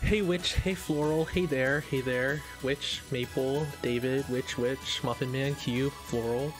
Hey Witch, hey Floral, hey there, Witch, Maple, David, Witch, Muffin Man, Q, Floral.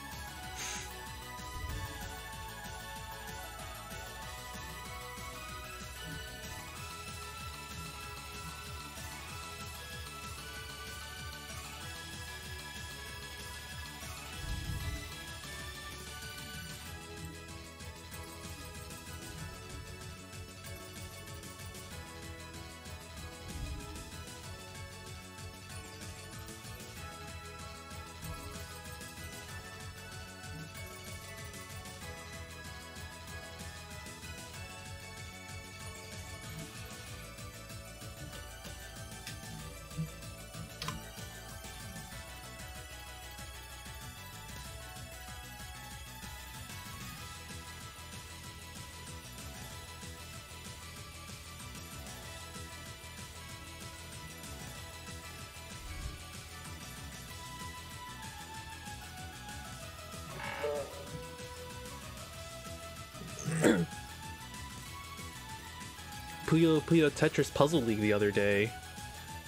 Puyo Tetris Puzzle League the other day.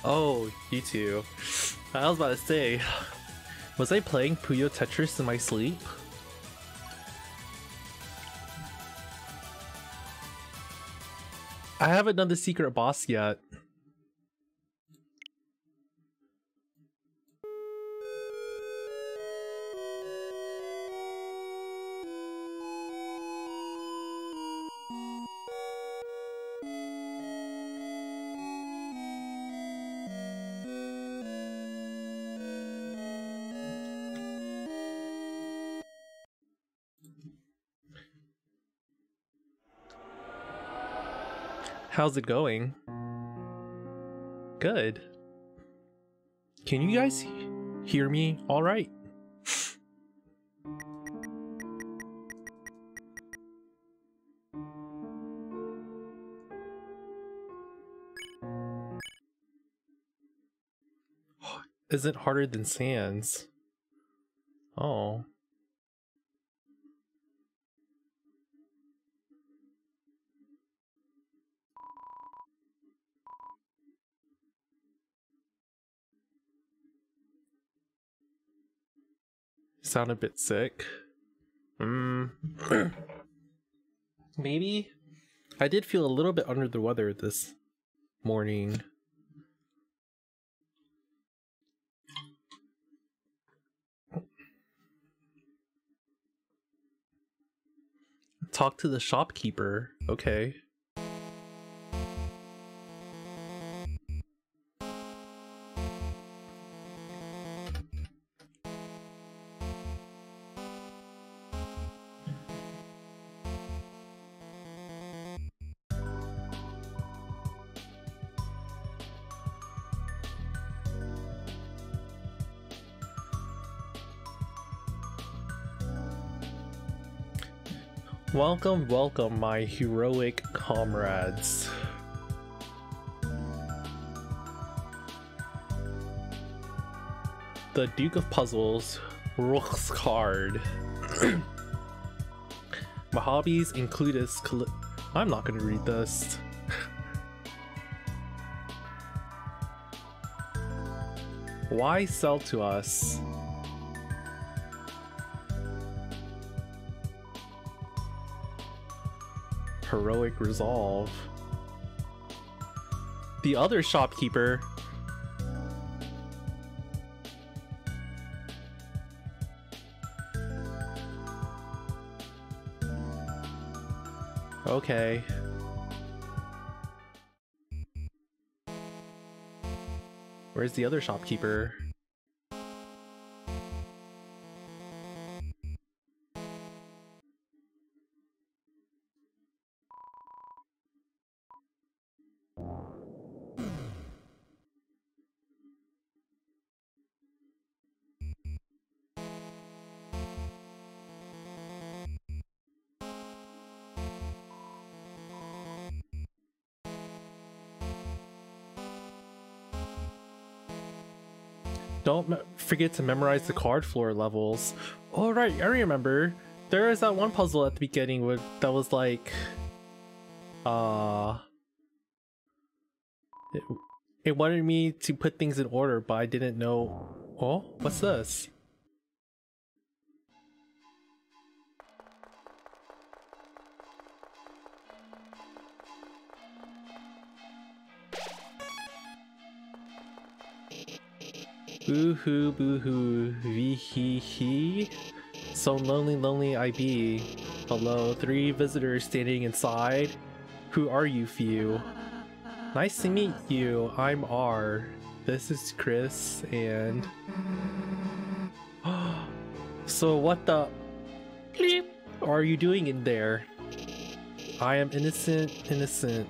Oh, you too. I was about to say, was I playing Puyo Tetris in my sleep? I haven't done the secret boss yet. How's it going? Good. Can you guys hear me all right? Is it harder than Sans? Oh. Sound a bit sick. Maybe? I did feel a little bit under the weather this morning. Talk to the shopkeeper. Okay. Welcome, welcome, my heroic comrades. The Duke of Puzzles, Rook's card. My hobbies include as I'm not gonna read this. Why sell to us? Heroic resolve. The other shopkeeper. Okay. Where's the other shopkeeper? Don't forget to memorize the card floor levels. Oh right, I remember. There is that one puzzle at the beginning that was like, It wanted me to put things in order, but I didn't know. Oh, what's this? Boo-hoo, boo-hoo, vee-hee-hee. So lonely, lonely I be. Hello, 3 visitors standing inside. Who are you few? Nice to meet you, I'm R. This is Chris, and... So what the... bleep are you doing in there? I am innocent.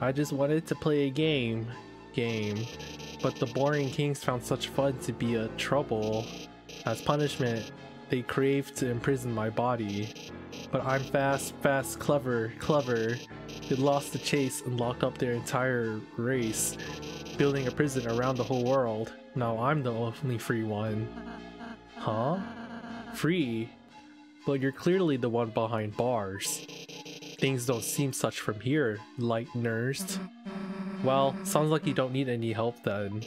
I just wanted to play a game. But the boring kings found such fun to be a trouble. As punishment, they craved to imprison my body. But I'm fast, clever. They lost the chase and locked up their entire race, building a prison around the whole world. Now I'm the only free one. Huh? Free? But you're clearly the one behind bars. Things don't seem such from here, light nurse. Well, sounds like you don't need any help then.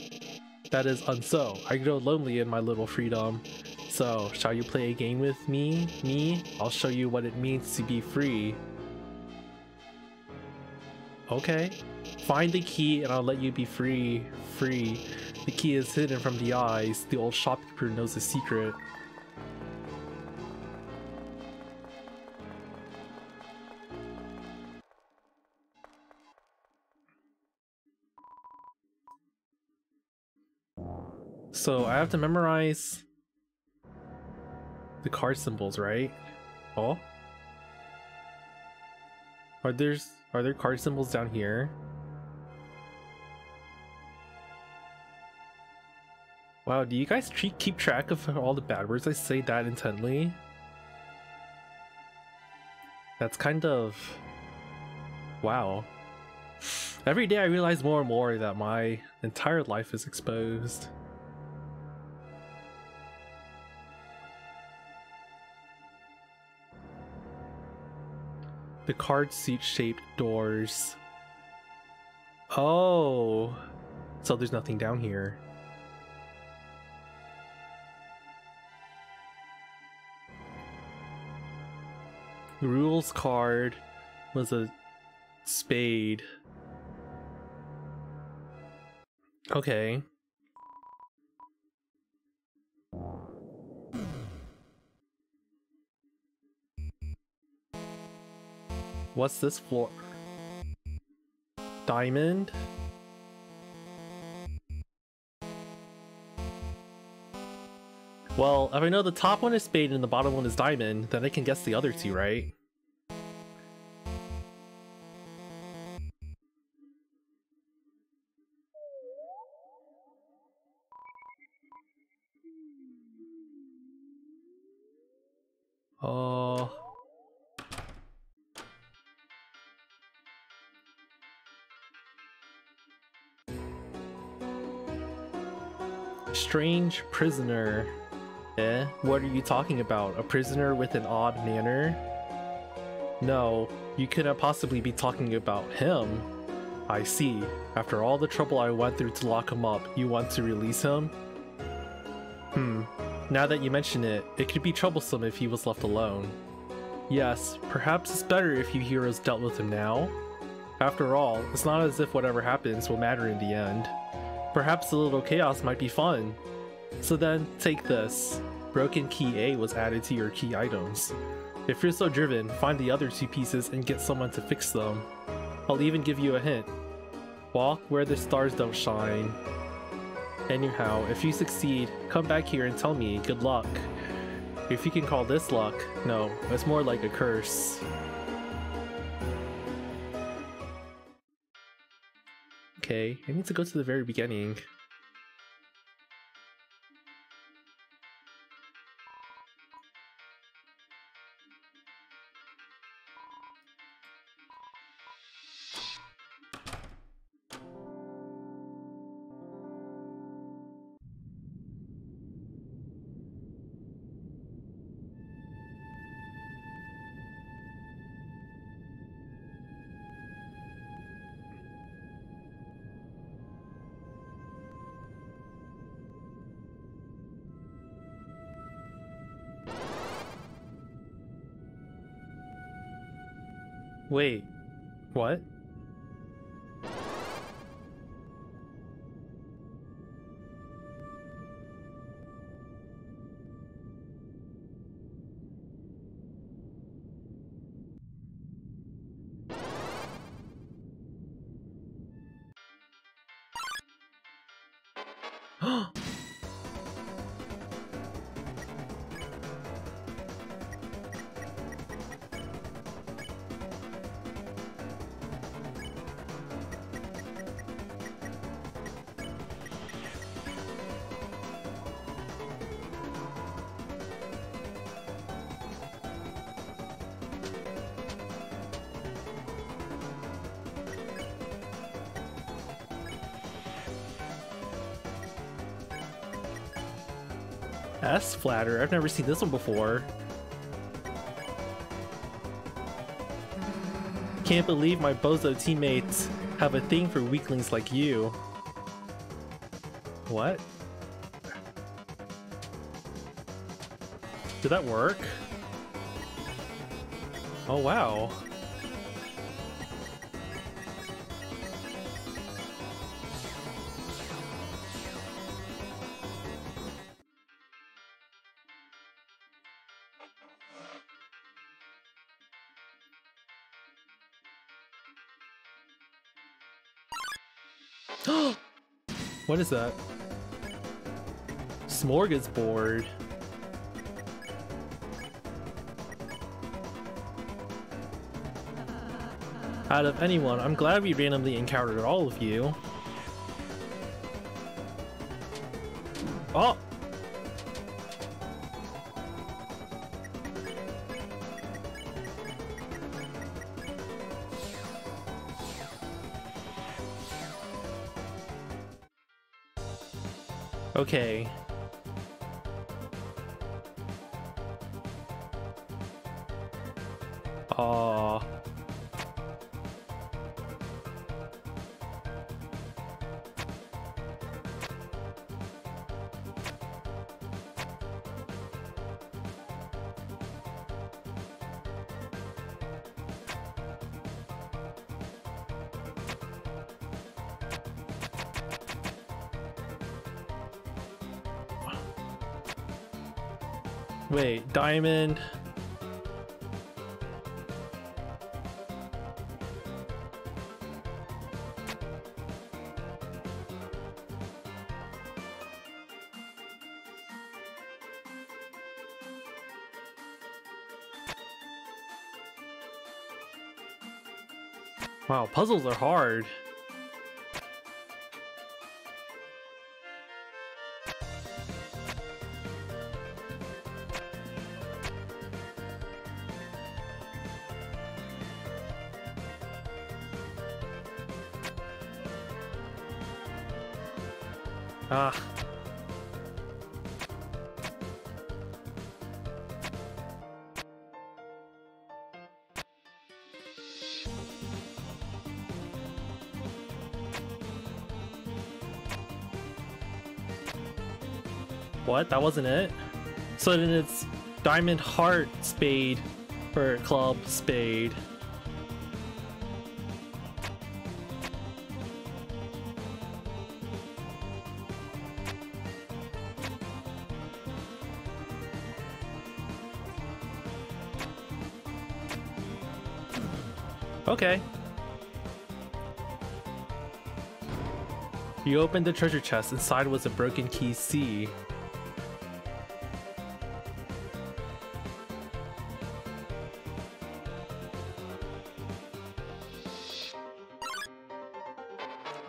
That is unso. I grow lonely in my little freedom. So, shall you play a game with me? I'll show you what it means to be free. Okay. Find the key and I'll let you be free. The key is hidden from the eyes. The old shopkeeper knows the secret. So I have to memorize the card symbols, right? Oh? Are there card symbols down here? Wow, do you guys keep track of all the bad words I say that intently? That's kind of... wow. Every day I realize more and more that my entire life is exposed. The card seat shaped doors. Oh, so there's nothing down here. The rules card was a spade. Okay. What's this for? Diamond? Well, if I know the top one is spade and the bottom one is diamond, then I can guess the other two, right? Strange prisoner. Eh? What are you talking about? A prisoner with an odd manner? No, you couldn't possibly be talking about him. I see. After all the trouble I went through to lock him up, you want to release him? Now that you mention it, it could be troublesome if he was left alone. Yes, perhaps it's better if you heroes dealt with him now. After all, it's not as if whatever happens will matter in the end. Perhaps a little chaos might be fun. So then, take this. Broken key A was added to your key items. If you're so driven, find the other 2 pieces and get someone to fix them. I'll even give you a hint. Walk where the stars don't shine. Anyhow, if you succeed, come back here and tell me good luck. If you can call this luck, no, it's more like a curse. Okay, I need to go to the very beginning. Wait, what? S flatter. I've never seen this one before. Can't believe my bozo teammates have a thing for weaklings like you. What? Did that work? Oh wow. What is that? Smorgasbord. Out of anyone, I'm glad we randomly encountered all of you. Oh! Okay. Aww. Wait, diamond. Wow, puzzles are hard. Ah. What? That wasn't it? So then it's diamond heart spade for club spade. Okay. You opened the treasure chest. Inside was a broken key C.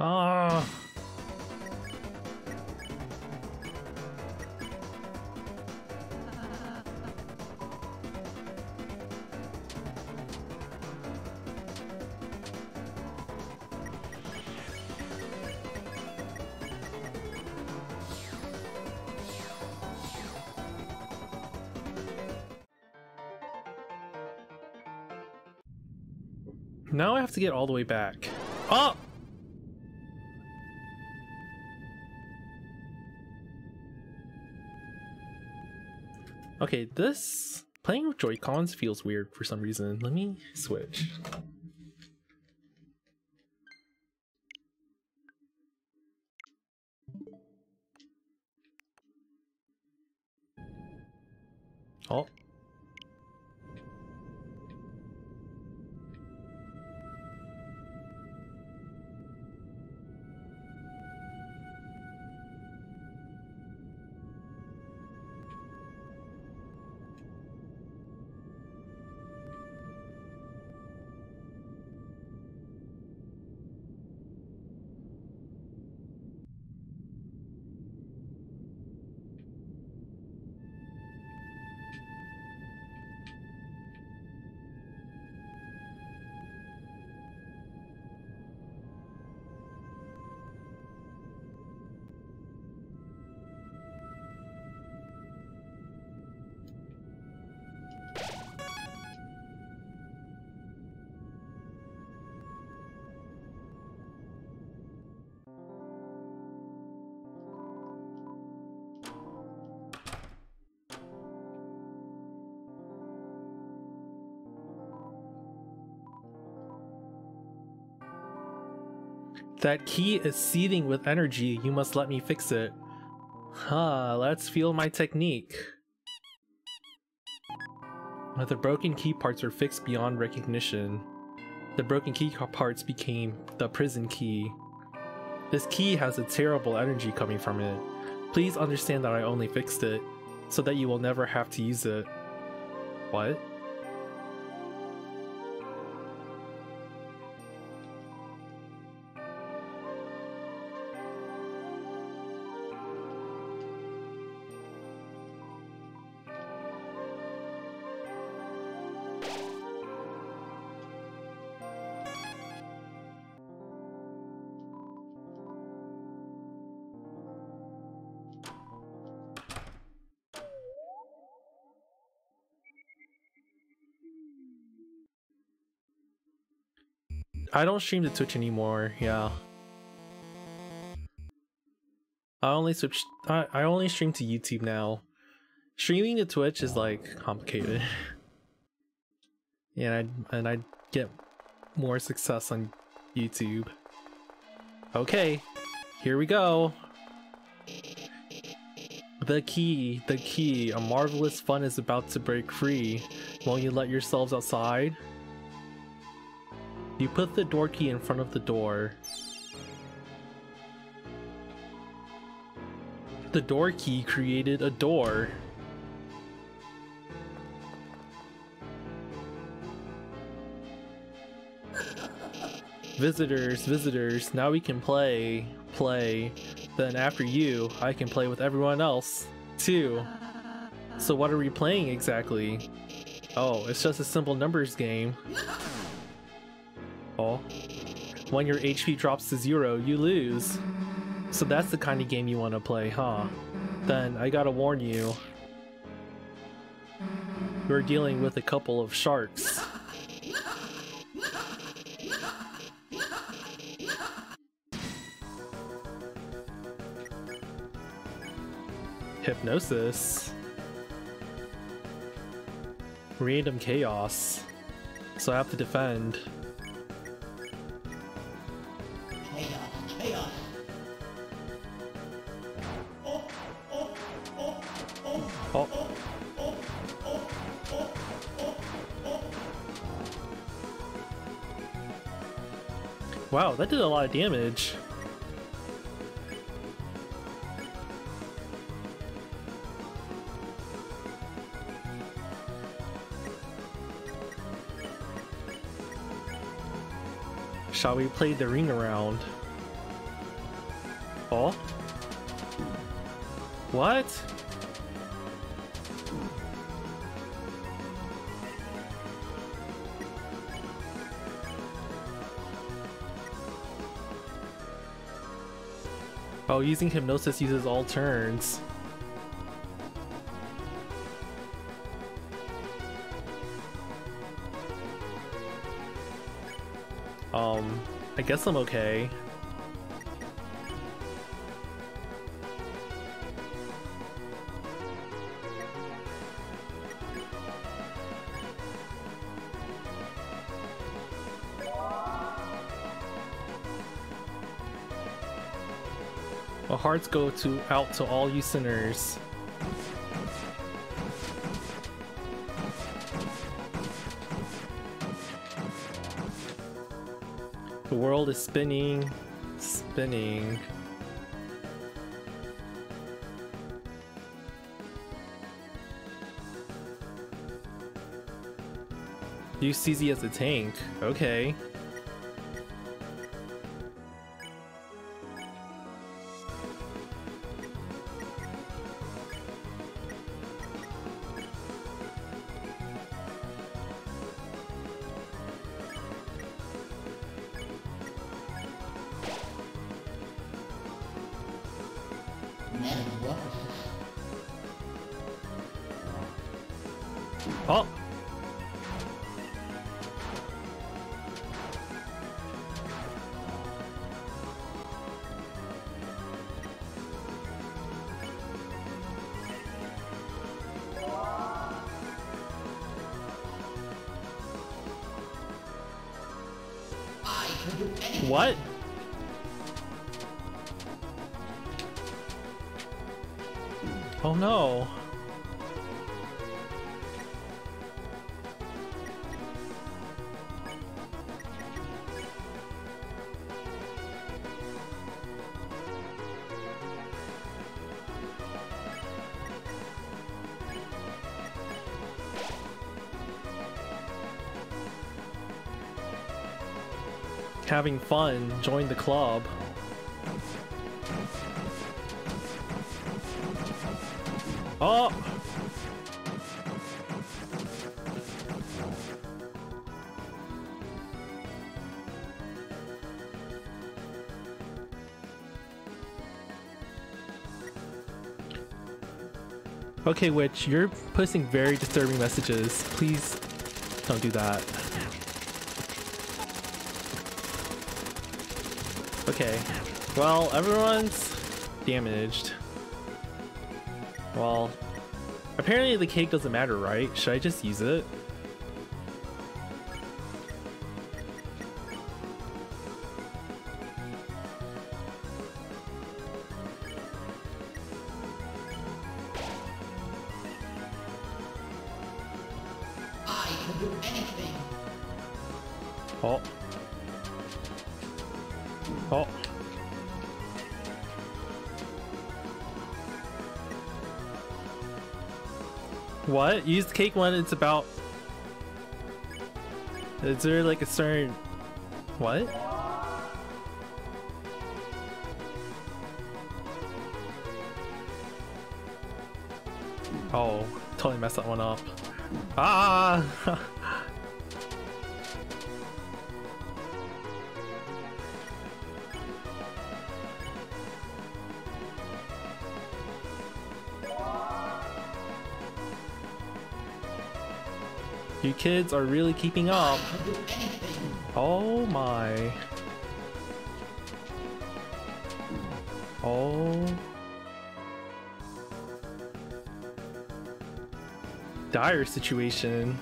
Ah. Now I have to get all the way back. Oh! Okay, this Playing with Joy-Cons feels weird for some reason. Let me switch. Oh. That key is seething with energy. You must let me fix it. Huh, let's feel my technique. The broken key parts were fixed beyond recognition. The broken key parts became the prison key. This key has a terrible energy coming from it. Please understand that I only fixed it, so that you will never have to use it. What? I don't stream to Twitch anymore, yeah. I only stream to YouTube now. Streaming to Twitch is like complicated. Yeah, and I get more success on YouTube. Okay, here we go. The key. A marvelous fun is about to break free. Won't you let yourselves outside? You put the door key in front of the door. The door key created a door. Visitors, now we can play. Then after you, I can play with everyone else, too. So what are we playing exactly? Oh, it's just a simple numbers game. Oh. When your HP drops to 0, you lose. So that's the kind of game you want to play, huh? Then I gotta warn you. We're dealing with a couple of sharks. Hypnosis. Random chaos. So I have to defend. Oh. Wow, that did a lot of damage. Shall we play the ring around? Oh? What? Oh, using hypnosis uses all turns. I guess I'm okay. Our hearts go out to all you sinners. The world is spinning, spinning. Use CZ as a tank. Okay. Oh! What? Oh no. Having fun, join the club. Oh! Okay, Witch, you're posting very disturbing messages. Please don't do that. Okay, well, everyone's damaged. Well, apparently the cake doesn't matter, right? Should I just use it? I can do anything. Oh. Oh. What? Use the cake when it's about... Is there like a certain... What? Oh, totally messed that one up. Ah! You kids are really keeping up. Oh my. Oh. Dire situation.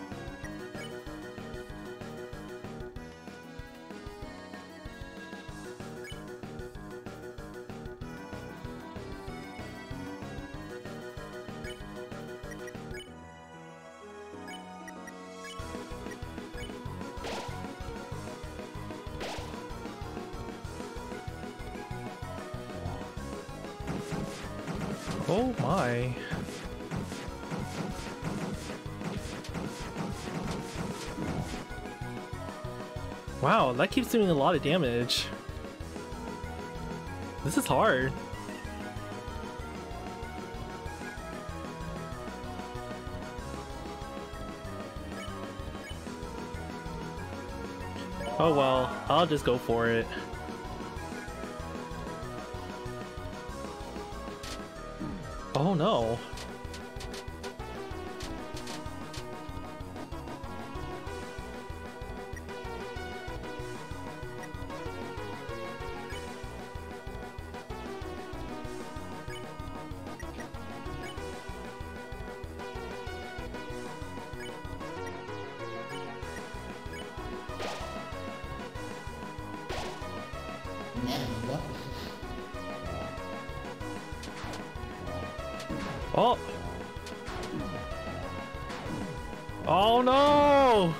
Oh my. Wow, that keeps doing a lot of damage. This is hard. Oh well, I'll just go for it. Oh no. Oh! Oh no!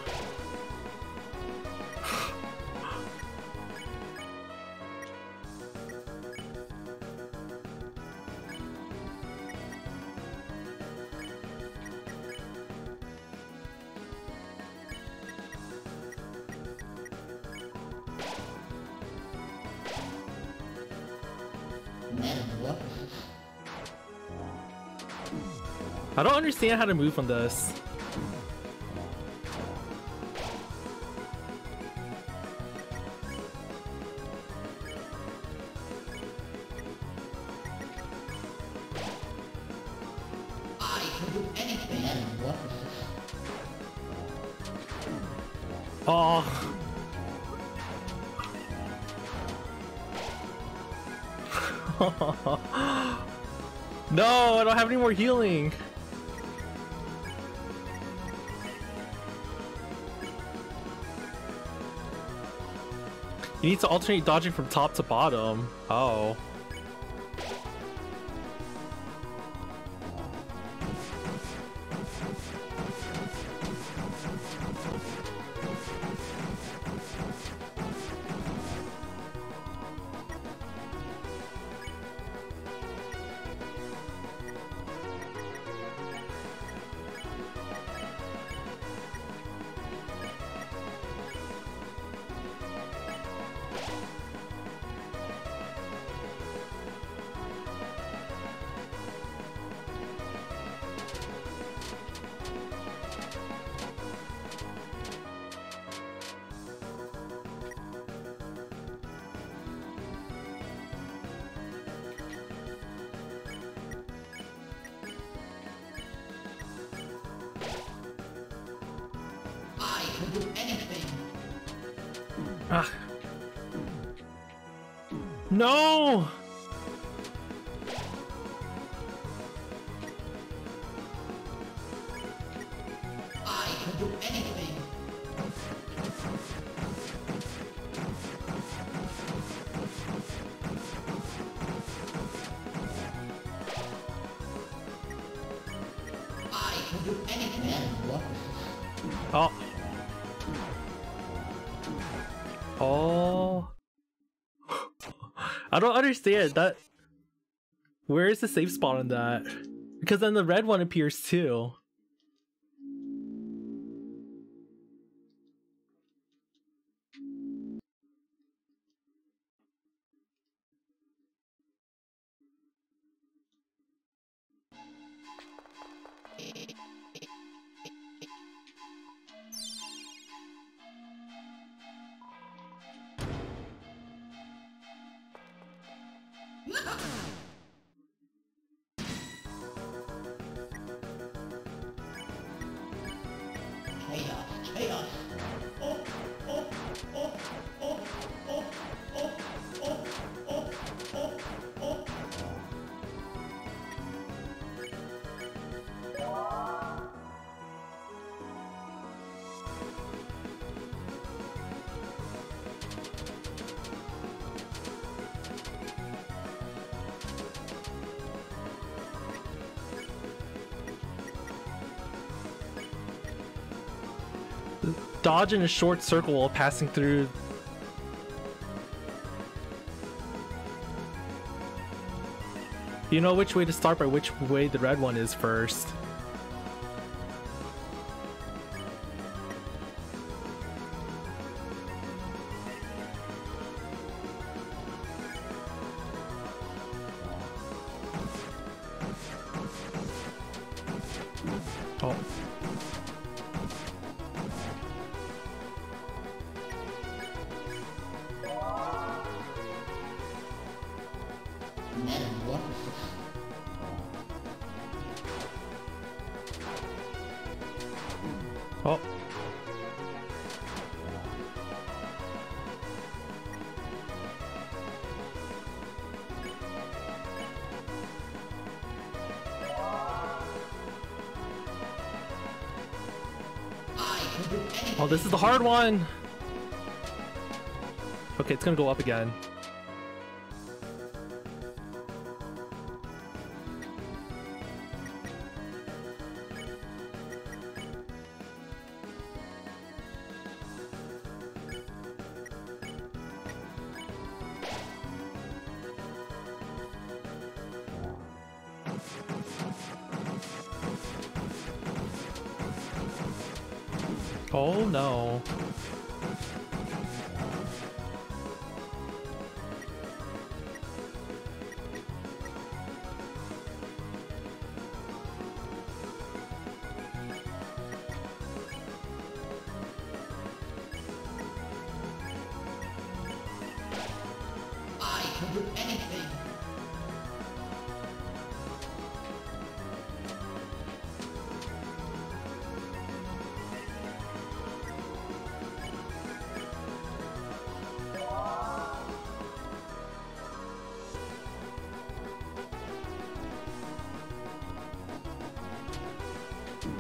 I don't understand how to move on this. I can do anything. Oh. No, I don't have any more healing. You need to alternate dodging from top to bottom. Oh. I can do anything. Ah. No! I can do anything. I can do anything. Oh. Oh. I don't understand that. Where is the safe spot on that? Because then the red one appears too. Chaos. Oh, oh, oh, oh, oh, oh, oh, oh, oh, oh. Dodge in a short circle while passing through. You know which way to start by which way the red one is first. Oh. Oh. Oh, this is the hard one. Okay, it's gonna go up again. Oh no. I can do anything.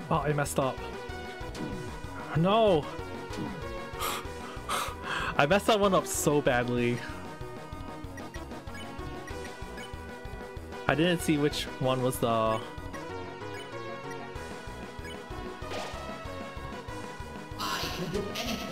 Oh, I messed up. No! I messed that one up so badly. I didn't see which one was the... I can do anything.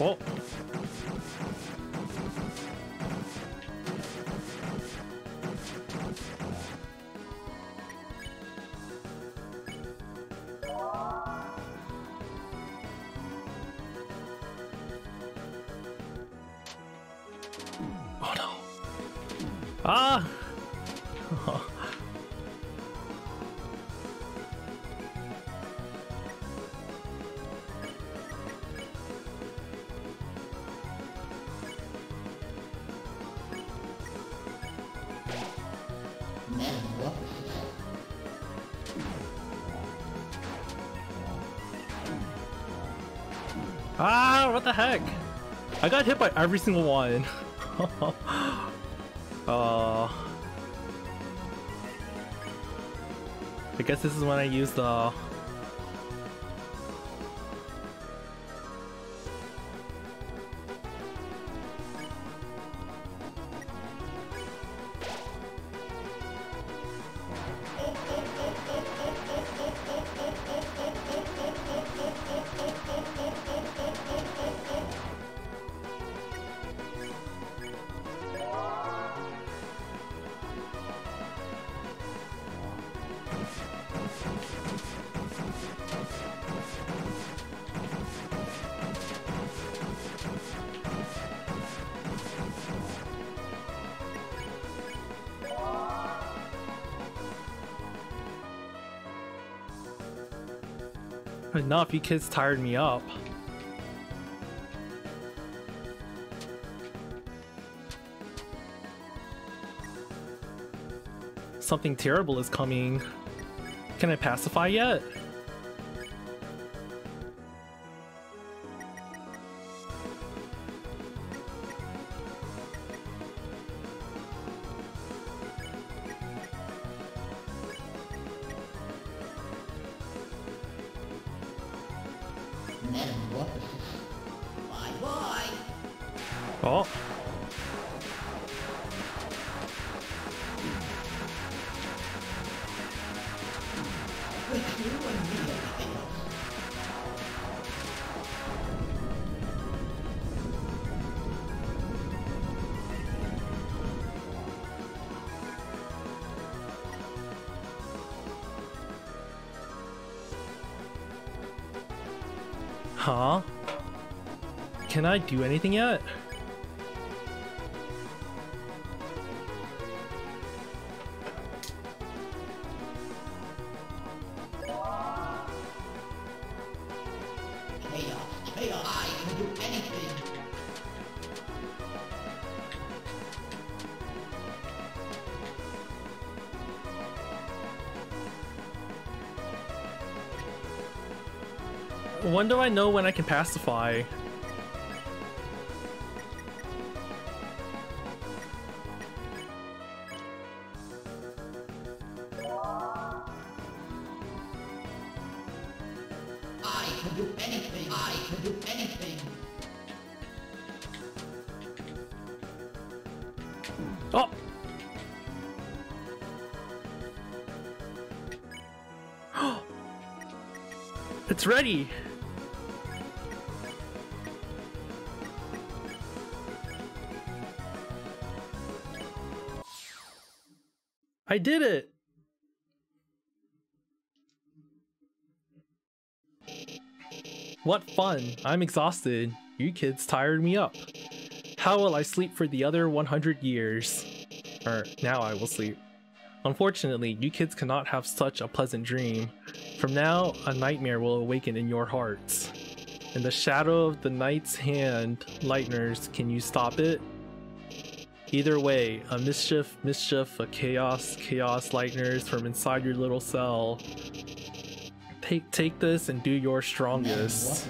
Oh! Oh no! Ah! Metamorphosis. Ah! What the heck? I got hit by every single one. I guess this is when I use the... Enough, you kids tired me up. Something terrible is coming. Can I pacify yet? Metamorphosis. Bye bye. Oh. With you and me everything else. Huh? Can I do anything yet? Chaos, chaos. I can do anything. When do I know when I can pacify? I can do anything. I can do anything. Oh! It It's ready! I did it! What fun! I'm exhausted. You kids tired me up. How will I sleep for the other 100 years? Or, now I will sleep. Unfortunately, you kids cannot have such a pleasant dream. From now, a nightmare will awaken in your hearts. In the shadow of the night's hand, lighteners, can you stop it? Either way, a mischief, a chaos, lighteners from inside your little cell. Take this and do your strongest.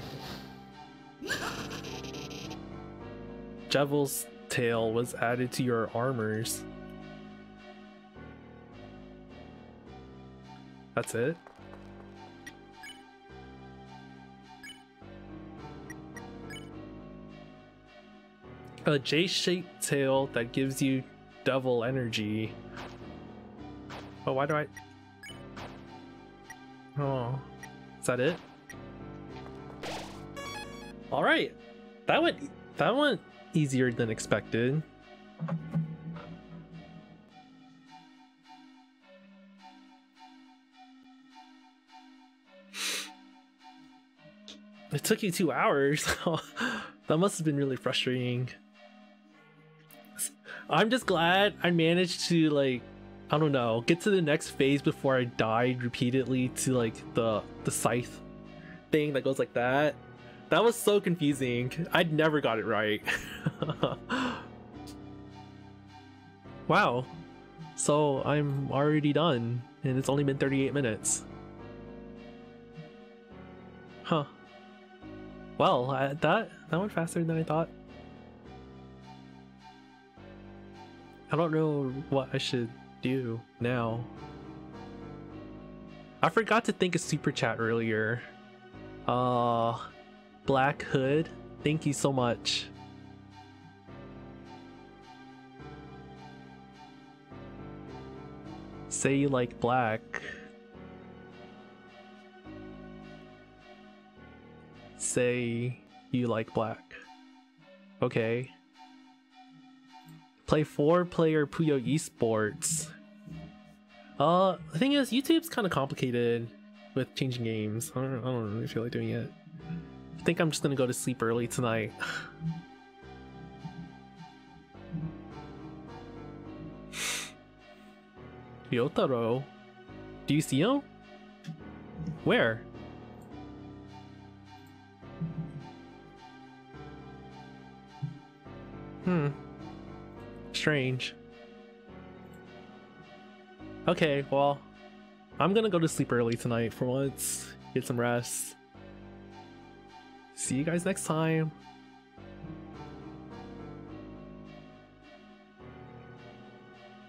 Devil's tail was added to your armors. That's it? A J-shaped tail that gives you devil energy. Oh, why do I... Oh, is that it? All right, that went easier than expected. It took you 2 hours. That must have been really frustrating. I'm just glad I managed to, like, I don't know, get to the next phase before I died repeatedly to, like, the scythe thing that goes like that. That was so confusing. I'd never got it right. Wow. So I'm already done, and it's only been 38 minutes. Huh. Well, that went faster than I thought. I don't know what I should do now. I forgot to think of super chat earlier. Black Hood, thank you so much. Say you like black. Say you like black. Okay. Play 4-player Puyo eSports. The thing is, YouTube's kind of complicated with changing games. I don't really feel like doing it. I think I'm just gonna go to sleep early tonight. Yotaro? Do you see him? Where? Strange. Okay, well, I'm gonna go to sleep early tonight for once. Get some rest. See you guys next time.